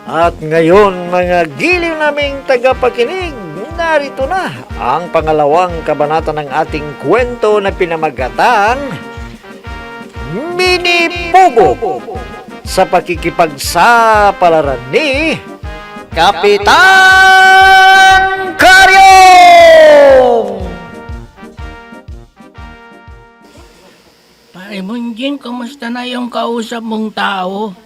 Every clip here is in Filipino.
At ngayon mga giliw naming tagapakinig, narito na ang pangalawang kabanata ng ating kwento na pinamagatang Mini Pugo sa pakikipagsapalaran ni Kapitan Karyong! Pare Munjing, kumusta na yung kausap mong tao?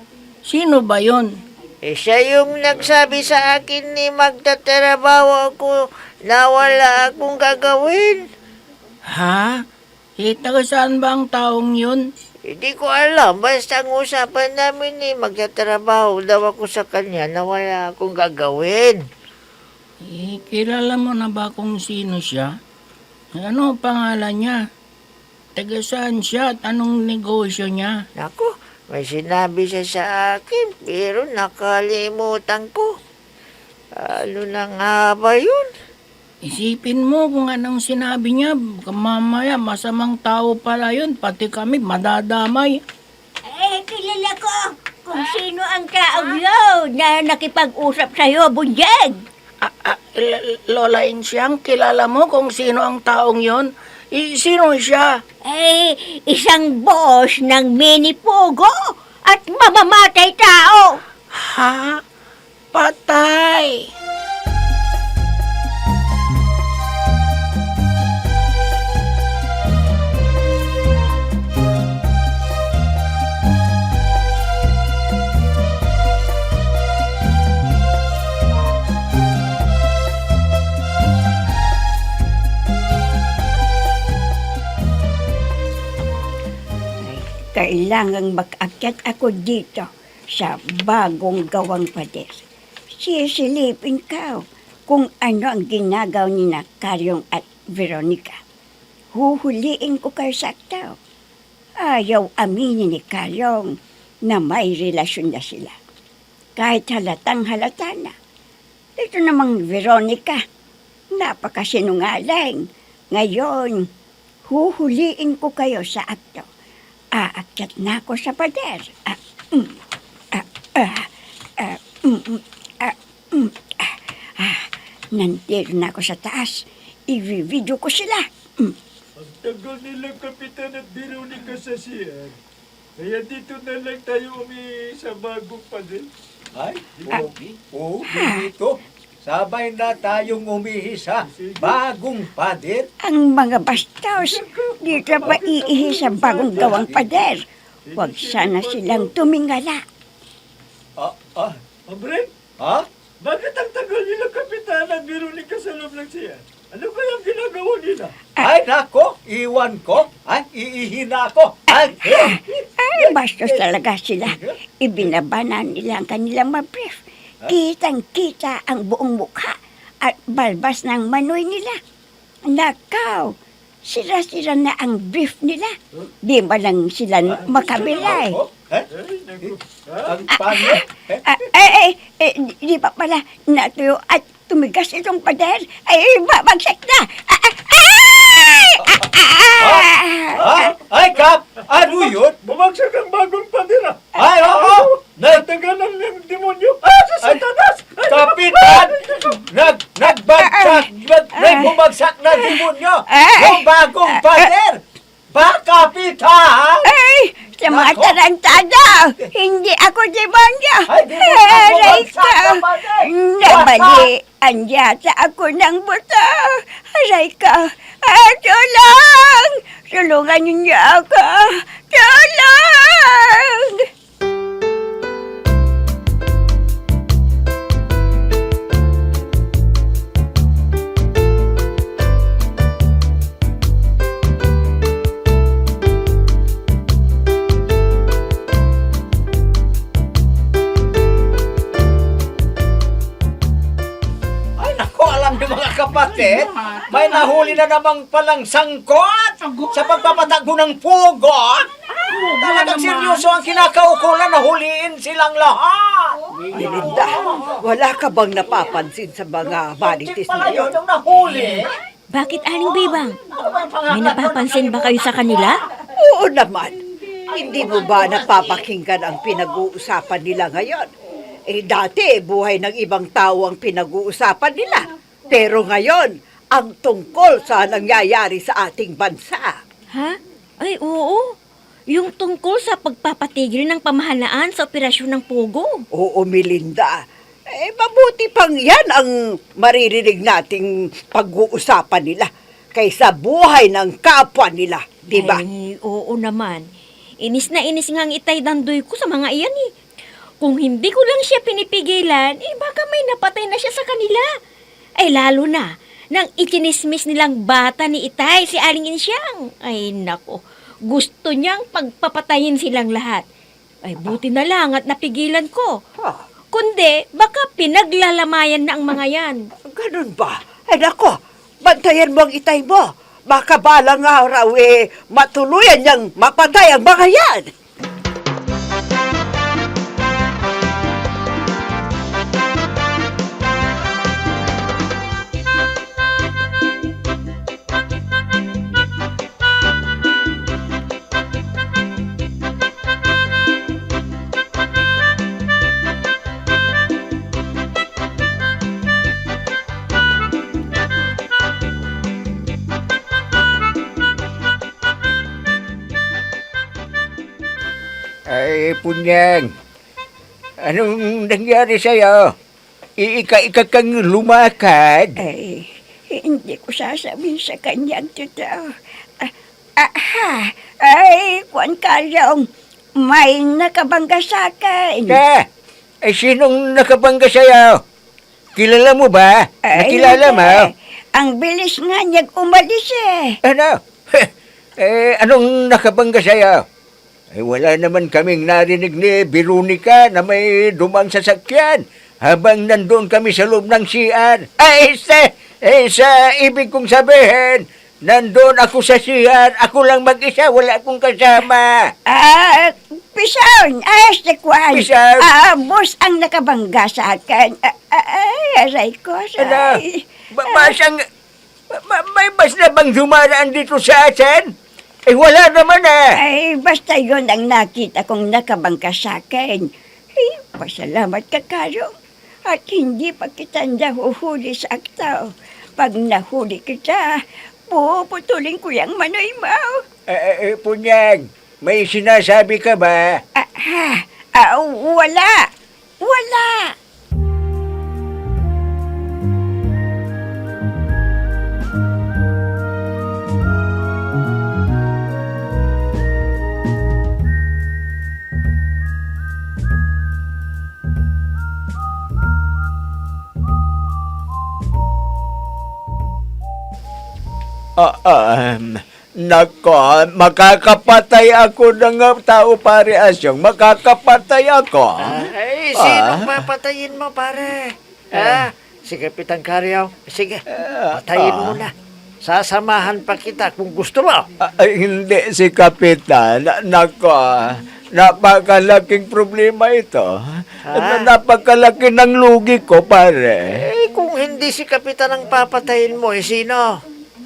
Sino ba yon? Siya yung nagsabi sa akin ni magtatrabaho ako na wala akong gagawin. Ha? Taga saan ba ang taong yun? Hindi ko alam. Basta ang usapan namin ni magtatrabaho daw ako sa kanya na wala akong gagawin. Kilala mo na ba kung sino siya? Ano ang pangalan niya? Taga saan siya at anong negosyo niya? Naku, may sinabi siya sa akin pero nakalimutan ko. Ano na nga ba yun? Isipin mo kung anong sinabi niya. Mamaya masamang tao pala yun. Pati kami madadamay. Kilala ko kung sino ang taong yun na nakipag-usap sa'yo, Bunjeng. Lola Insyang, kilala mo kung sino ang taong yon? Sino siya? Isang boss ng Mini Pugo at mamamatay tao. Ha? Patay! Kailangang mag-akyat ako dito sa bagong gawang pader. Sisilipin ka kung ano ang ginagaw ni na Karyong at Veronica. Huhuliin ko kayo sa aktaw. Ayaw aminin ni Karyong na may relasyon na sila. Kahit halatang halata na. Ito namang Veronica, napakasinungaling. Ngayon, huhuliin ko kayo sa aktaw. Aakyat na ako sa pader. Nandito na ako sa taas. I-video ko sila. Ang tagal nilang Kapitan at Veronica sa CR. Kaya dito na lang tayo sa bagong pader. Ay, oo, dito. Sabay na tayong umihi sa bagong pader. Ang mga bastos, dito pa iihi sa bagong gawang pader. Huwag sana silang tumingala. Ambre, Ha? bakit ang tagal nilang Kapitan at Veronica sa loob ng CR? Ano ba yung ginagawa nila? Ay, nako, iwan ko. Ay, iihi na ako. Ay, Bastos talaga sila. Ibinabanan nila ang kanilang mga brief. Kitang-kita ang buong mukha at balbas ng manoy nila. Nakaw, sira-sira na ang brief nila. Di ba lang sila makabilay? Ay, naku. Ang pangit. Di ba pala natuyo at tumigas itong pader? Ay, babagsak na! Ay, Kap, ano yun? Bumagsak ang bagong pader. Ay, oo. Natagalan ng demonyo. Sa Satanas! Kapitan! Nagbagsak! May bumagsak na demonyo! Yung bagong pader! Ba, Kapitan? Ay, sa mga Nako. tarantado! Hindi ako demonyo! Ay, demonyo! Aray Bumagsak ka! na pader! Nabalian yata ako ng buto! Aray ka! Tulong! Tulungan niyo ako! Tulong! Ay, nako, alam niyo mga kapatid, may nahuli na namang palang sangkot sa pagpapatago ng pugo. Talagang seryoso ang kinakaukulan na huliin silang lahat. Linda, wala ka bang napapansin sa mga vanities Pala na yun yun? ang nahuli. Bakit, Aling Bebang? Ano ba yung pangalan? May napapansin ba kayo sa kanila? Oo naman. Hindi mo ba napapakinggan ang pinag-uusapan nila ngayon? Dati, buhay ng ibang tao ang pinag-uusapan nila. Pero ngayon, ang tungkol sa nangyayari sa ating bansa. Ha? Ay, oo. Yung tungkol sa pagpapatigil ng pamahalaan sa operasyon ng Pogo. Oo, Melinda. Mabuti pang yan ang maririnig nating pag-uusapan nila kaysa buhay ng kapwa nila, di ba? Ay, oo naman. Inis na inis nga ang itay dandoy ko sa mga iyan eh. Kung hindi ko lang siya pinipigilan, baka may napatay na siya sa kanila. Ay, lalo na, nang ikinismis nilang bata ni itay, si Aling Insyang. Ay, nako. Gusto niyang pagpapatayin silang lahat. Ay, buti na lang at napigilan ko. Ah, Kundi, baka pinaglalamayan na ang mga yan. ganun ba? Ay, nako, bantayan mo ang itay mo. Baka balang araw, matuluyan niyang mapatay ang mga yan. Ay, Punyang. Anong nangyari sa'yo? Ika kang lumakad. Ay, hindi ko sasabihin sa kanya ang totoo. Kuwan Karyong, may nakabangga sa akin. Ay, sinong nakabangga sa'yo? Kilala mo ba? Nakilala mo? Ang bilis nga niya umalis eh. Ano? Anong nakabangga sa'yo? Wala naman kaming narinig ni Veronica na may dumang sasakyan habang nandoon kami sa loob ng CR. Sa ibig kong sabihin, nandoon ako sa CR, ako lang mag-isa, wala akong kasama. Pisaw, si Kwan. Pisaw? Boss ang nakabangga sa akin. Aray ko, Ano? say. May bas na bang dumaraan dito sa atin? Wala naman Ay, basta yun ang nakita kong nakabangga sa akin. Ay, pasalamat ka, Karong. At hindi pa kita nahuhuli sa aktaw. Pag nahuli kita, puputulin ko yung manoy mo. Punyag, may sinasabi ka ba? Wala. Wala. Nako, makakapatay ako ng tao, pare Asyong. Makakapatay ako. Ay, sinong papatayin mo, pare? Si Kapitan Karyaw. Sige, patayin mo na. Sasamahan pa kita kung gusto mo. Hindi si Kapitan. Nako, napakalaking problema ito. Napakalaki ng lugi ko, pare. Kung hindi si Kapitan ang papatayin mo, sino?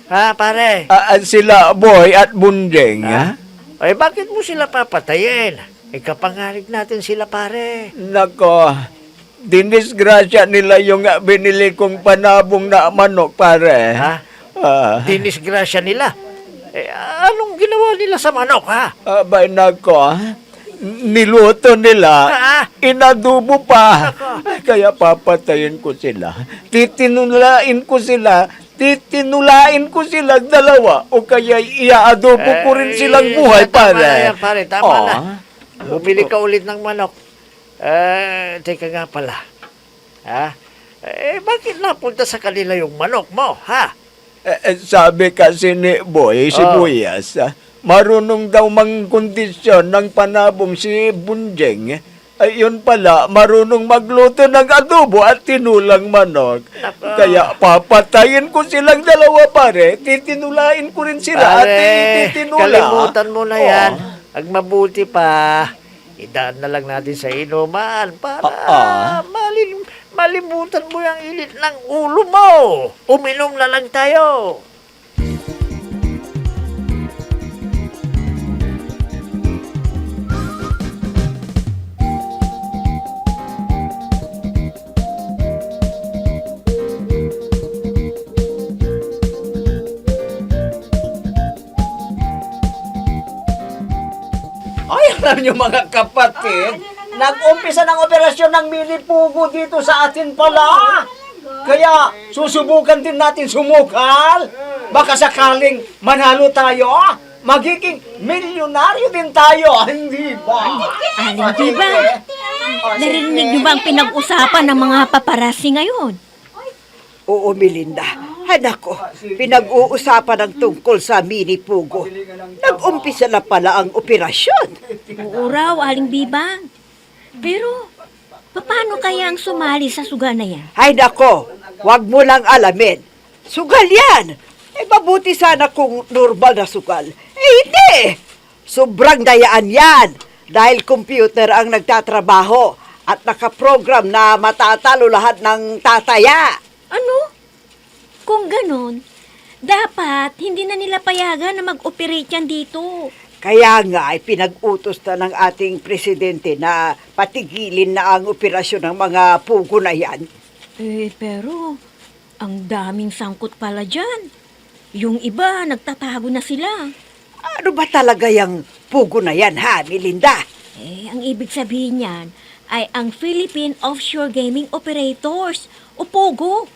Pare? Sila Boy at Bundeng. Ay, bakit mo sila papatayin? Kapangarig natin sila, pare. Nako, dinisgrasya nila yung binili kong panabong na manok, pare. Dinisgrasya nila. Anong ginawa nila sa manok, Abay, nako, niluto nila, inadubo pa. Kaya papatayin ko sila. Titinulain ko sila dalawa o kaya iaadobo ko rin silang buhay, pare. Tama na yan, pare. Tama na. Bumili ka ulit ng manok. Teka nga pala. Bakit napunta sa kanila yung manok mo, Sabi kasi ni Boy, si Buyas, marunong daw mangkondisyon ng panabong si Bunjeng. Ayun pala, marunong magluto ng adobo at tinulang manok. Kaya papatayin ko silang dalawa, pare. Titinulain ko rin sila at titinula. Kalimutan mo na yan. Ang mabuti pa, idaan na lang natin sa inuman para malimutan mo yung init ng ulo mo. Uminom na lang tayo. Alam niyo mga kapatid, nag-umpisa ng operasyon ng mini pugo dito sa atin pala. Kaya susubukan din natin sumukal. Baka sakaling manalo tayo, magiging milyonaryo din tayo, hindi ba? Aling di ba? Narinig niyo ba ang pinag-usapan ng mga paparazzi ngayon? Oo, Melinda. Anak ko, pinag-uusapan ng tungkol sa mini pugo. Nag-umpisa na pala ang operasyon. Oo raw, Aling Bibang. Pero, paano kaya ang sumali sa sugal na yan? Ay nako, wag mo lang alamin. Sugal yan. Mabuti sana kung normal na sugal. Hindi. Sobrang dayaan yan. Dahil computer ang nagtatrabaho at nakaprogram na matatalo lahat ng tataya. Ano? Kung ganon, dapat hindi na nila payagan na mag-operate yan dito. Kaya nga ay pinag-utos na ng ating presidente na patigilin na ang operasyon ng mga pugo na yan. Pero, ang daming sangkot pala dyan. Yung iba, nagtatago na sila. Ano ba talaga yung pugo na yan, ha, Melinda? Ang ibig sabihin niyan ay ang Philippine Offshore Gaming Operators o POGO.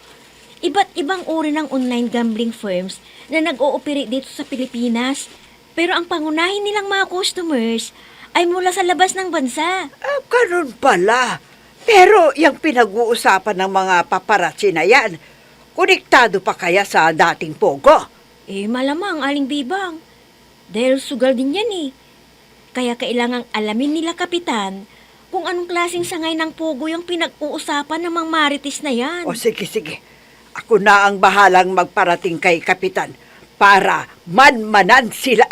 Iba't ibang uri ng online gambling firms na nag-ooperate dito sa Pilipinas. Pero ang pangunahin nilang mga customers ay mula sa labas ng bansa. Ganun pala. Pero yung pinag-uusapan ng mga paparazzi na yan, konektado pa kaya sa dating pogo? Malamang, Aling Bibang. Dahil sugal din yan Kaya kailangang alamin nila, Kapitan, kung anong klaseng sangay ng pogo yung pinag-uusapan ng mga marites na yan. O sige, sige. Ako na ang bahalang magparating kay Kapitan para manmanan sila.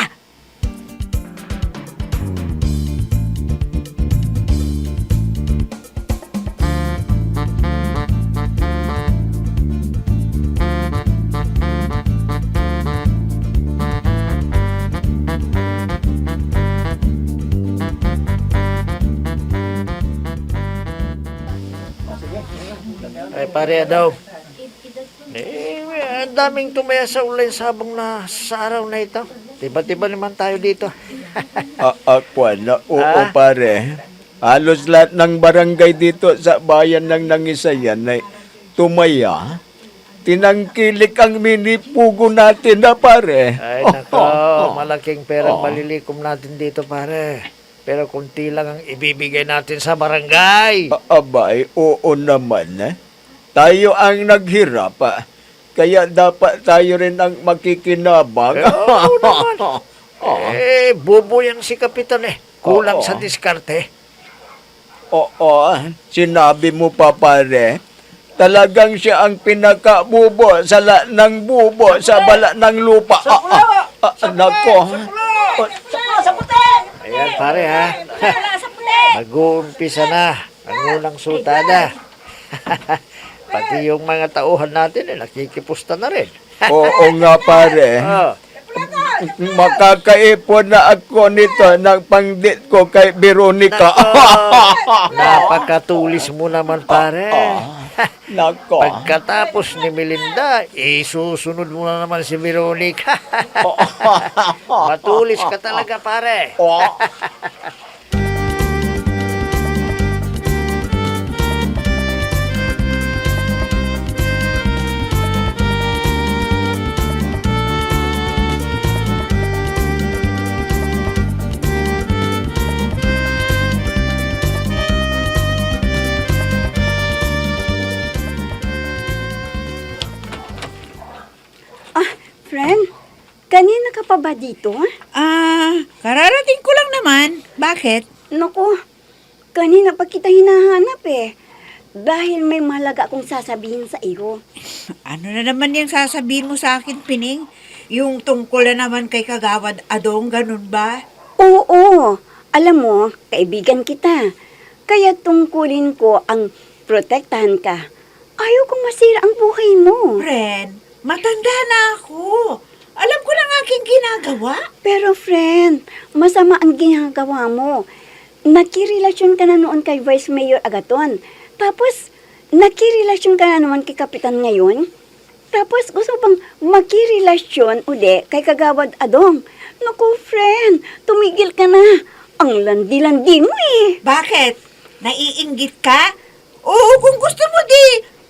Ay, pare daw. Ang daming tumaya sa online sabong na sa araw na ito. Tiba-tiba naman tayo dito. Ako na, oo Ah? pare. Halos lahat ng barangay dito sa bayan ng Nangisayan ay tumaya. Tinangkilik ang mini pugo natin na pare. Ay, nako. Malaking perang malilikom natin dito, pare. Pero kunti lang ang ibibigay natin sa barangay. Abay, oo naman. Tayo ang naghirap. Kaya dapat tayo rin ang makikinabang. Oo naman. Bobo yan si Kapitan Kulang Oo. sa diskarte. Oo, sinabi mo pa pare. Talagang siya ang pinakabubo sa lahat ng bubo sa bala ng lupa. Nako. Ayan, pare, ha? Mag-uumpisa na ang unang sultada. Pati yung mga tauhan natin, nakikipusta na rin. Oo nga pare. Oh. Makakaipon na ako nito ng pangdit ko kay Veronica. Napakatulis mo naman, pare. Nako. Pagkatapos ni Melinda, isusunod mo na naman si Veronica. Matulis ka talaga, pare. Friend, kanina ka pa ba dito? Kararating ko lang naman. Bakit? Naku, kanina pa kita hinahanap Dahil may malaga akong sasabihin sa iyo. Ano na naman yung sasabihin mo sa akin, Pining? Yung tungkol na naman kay Kagawad Adong, ganun ba? Oo, alam mo, kaibigan kita. Kaya tungkulin ko ang protektahan ka. Ayaw kong masira ang buhay mo. Friend, matanda na ako. Alam ko lang aking ginagawa. Pero friend, masama ang ginagawa mo. Nakirelasyon ka na noon kay Vice Mayor Agaton. Tapos, nakirelasyon ka na naman kay Kapitan ngayon. Tapos, gusto bang makirelasyon uli kay Kagawad Adong. Naku, friend, tumigil ka na. Ang landi-landi mo eh. Bakit? Naiinggit ka? Oo, kung gusto mo di,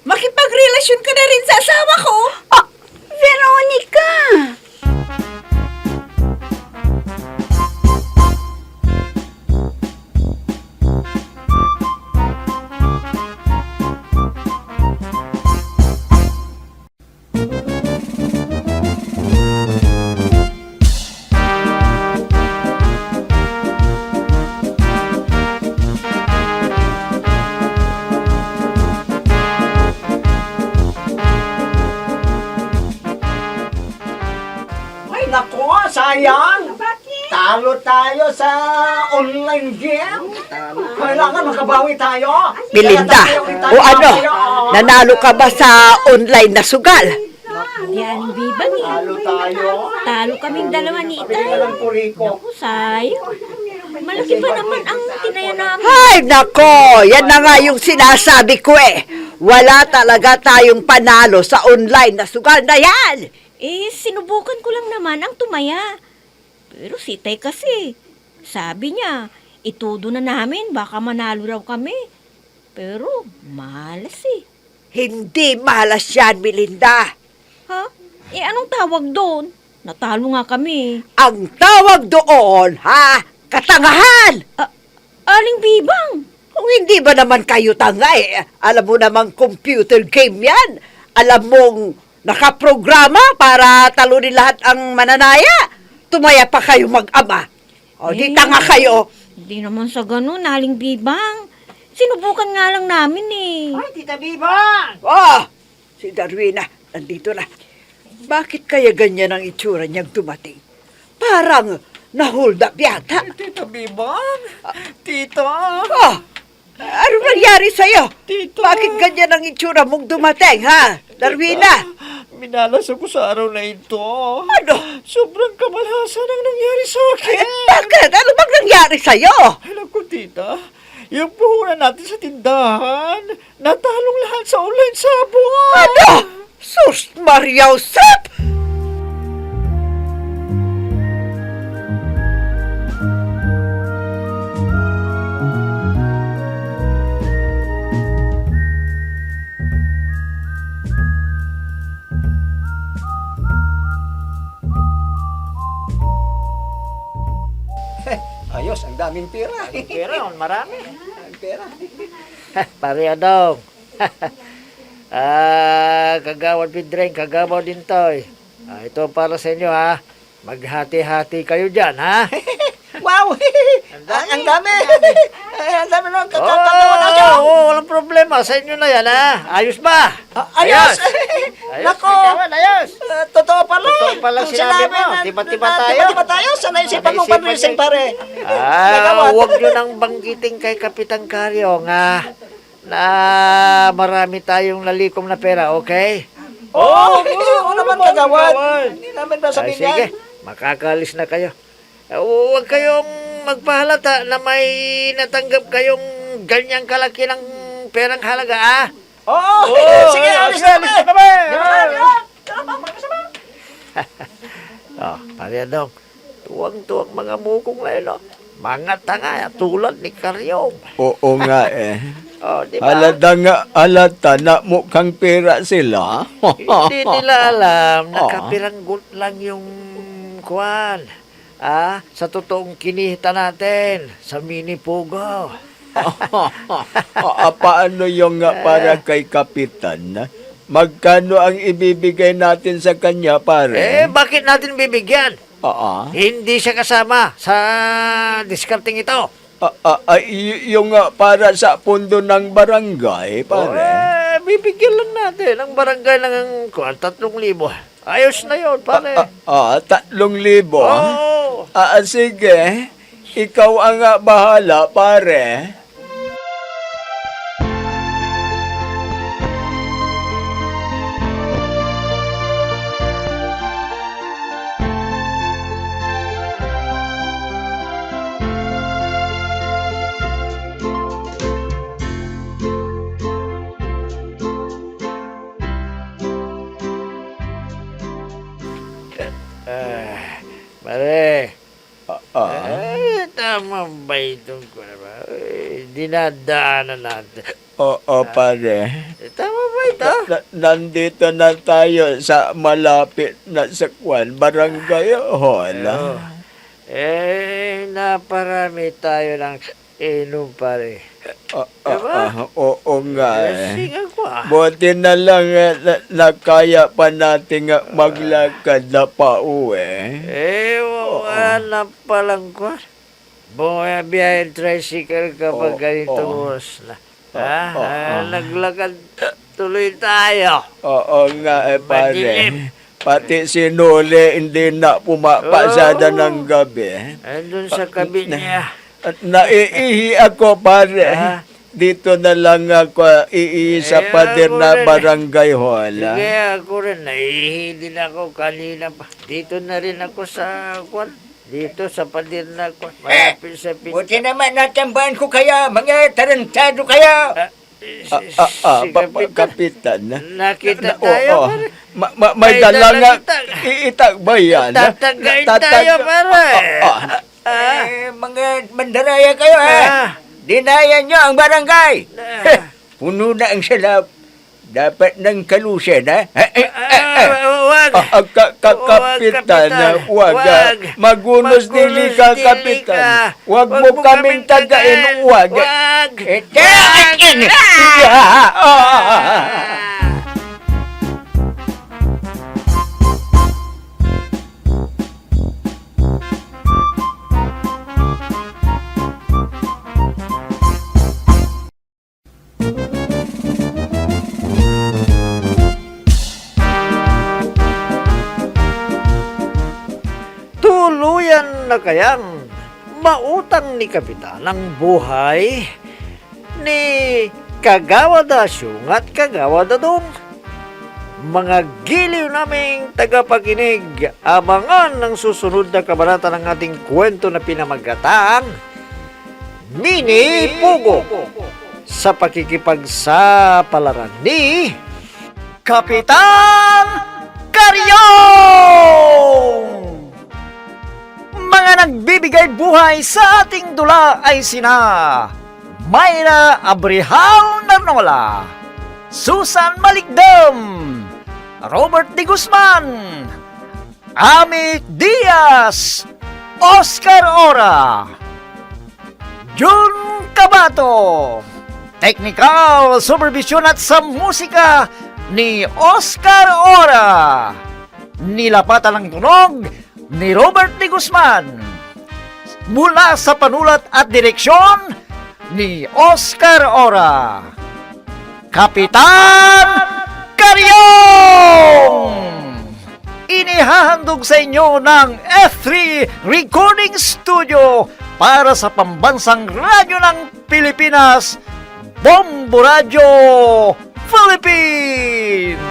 makipagrelasyon ka na rin sa asawa ko. Ah, Veronica! Ay, nako, sayang. Talo tayo sa online game. Kailangan makabawi tayo. Melinda, Kaya tayo o ano, tayo. nanalo ka ba sa online na sugal? Hindi, Aling Bibang eh. Talo tayo. Talo kaming dalawa ni Pabili Itay. ka ng kuriko. Naku, sayang. Malaki pa naman ang tinaya namin. Ay, nako, yan na nga yung sinasabi ko eh. Wala talaga tayong panalo sa online na sugal na yan. Eh, sinubukan ko lang naman ang tumaya. Pero si Tay kasi, sabi niya, itudo na namin, baka manalo raw kami. Pero, malas eh. Hindi malas yan, Melinda. Ha? Eh, anong tawag doon? Natalo nga kami. Ang tawag doon, ha? Katangahan! Aling Bibang! Kung hindi ba naman kayo tanga eh, alam mo namang computer game yan. Alam mong nakaprograma para talunin lahat ang mananaya. Tumaya pa kayo mag-ama. O, di Eh. tanga kayo. Hindi naman sa ganun, Aling Bibang. Sinubukan nga lang namin eh. Ay, Tita Bibang! Oh, si Darwina, nandito na. Bakit kaya ganyan ang itsura niyang dumating? Parang na-hold up yata. Tita Bibang! Tita! Oh, ano nangyari sa'yo? Tito. Bakit ganyan ang itsura mong dumating, ha? Darwina, Minalas ako sa araw na ito. ano? Sobrang kamalasan ang nangyari sa akin. Bakit? Ano bang nangyari sa'yo? Alam ko, tita, yung puhunan natin sa tindahan, natalong lahat sa online sabon. Ano? Sus Maria Josep! Ayos, ang daming pera. Pero, marami. Ang pera. Pare Adong. Kagawad Pidreng, kagawaw din to eh. Ito para sa inyo ha. Maghati-hati kayo dyan ha. Wow! Ang dami! Ang dami nung katatawa na siya. Walang problema. Sa inyo na yan ha. Ayos ba? Ayos! Ayos, Nako! kagawad, ayos. Totoo pala. Totoo pala Ang sinabi mo. na- Tiba-tiba na- tayo. Tiba-tiba tayo. Sa naisipan mong Naisipan panrising niyo. pare. Kagawad. Huwag nyo nang banggitin kay Kapitan Karyo nga na marami tayong nalikom na pera, okay? Oo naman kagawad. Hindi namin Ay, sasabihin sige, yan. makakalis na kayo. Huwag kayong magpahalata na may natanggap kayong ganyang kalaki ng perang halaga, ah? Oo! Sige, alis na kami! Pariadong, tuwang-tuwang mga mukong na yun, oh. Mga tanga, tulad ni Karyong. Oo nga eh. Di ba? Halata na mukhang pera sila. Hindi nila alam na kapiranggot lang yung kwan. Sa totoong kinihita natin sa mini pugo. Paano yung nga para kay Kapitan? Magkano ang ibibigay natin sa kanya, pare? Bakit natin bibigyan? Hindi siya kasama sa discarding ito. Yung para sa pundo ng barangay, pare. Bibigyan lang natin ang barangay ng 3,000. Ayos na yun, pare. 3,000? Oo. Sige. Ikaw ang bahala, pare. Pare. Ah. Tama may tungkol ba? Dinadaanan natin. Oo, pare. Tama ba ito? Nandito na tayo sa malapit na sakwan, barangay hall. Naparami tayo ng inom, pare. Diba? Oo nga. Singa ko Buti na lang nakaya pa natin maglakad na pauwi. Wala palang ko. Bumabiyahe tricycle kapag ganitong oras na. Naglakad tuloy tayo. Oo nga, pare. Madilim. Pati si Nole hindi na pumapasada ng gabi. Andun sa kabinya. At naiihi ako, pare. Dito na lang ako iihi sa pader na barangay hall. Sige, ako rin. Naihi din ako kanina pa. Dito na rin ako sa kwan. Dito sa pader na kwan. Malapit sa Buti naman natambahan ko kaya, mga tarantado kaya. Kapitan. Nakita tayo, pare. May May dala nga dala iitag ba yan? Tatagayin tayo, pare. Mga mandaraya kayo, Dinaya nyo ang barangay. Puno na ang salap. Dapat ng kalusin, Wag. Kapitan, wag. Magunos dili ka, kapitan. Wag mo kaming tagain, wag. Tuluyan na kayang mautang ni Kapitan ang buhay ni Kagawad Asyong at Kagawad Adong. Mga giliw naming tagapakinig, abangan ang susunod na kabanata ng ating kwento na pinamagatang Mini Pugo sa pakikipagsapalaran ni Kapitan Karyong! Mga nagbibigay buhay sa ating dula ay sina Mayra Abrihal Narnola, Susan Malikdam, Robert De Guzman, Ami Diaz, Oscar Ora, Jun Cabato. Technical supervision at sa musika ni Oscar Ora. Nilapatan ng tunog ni Robert De Guzman. Mula sa panulat at direksyon ni Oscar Ora. Kapitan Karyong! Inihahandog sa inyo ng F3 Recording Studio para sa pambansang radyo ng Pilipinas, Bombo Radio Philippines!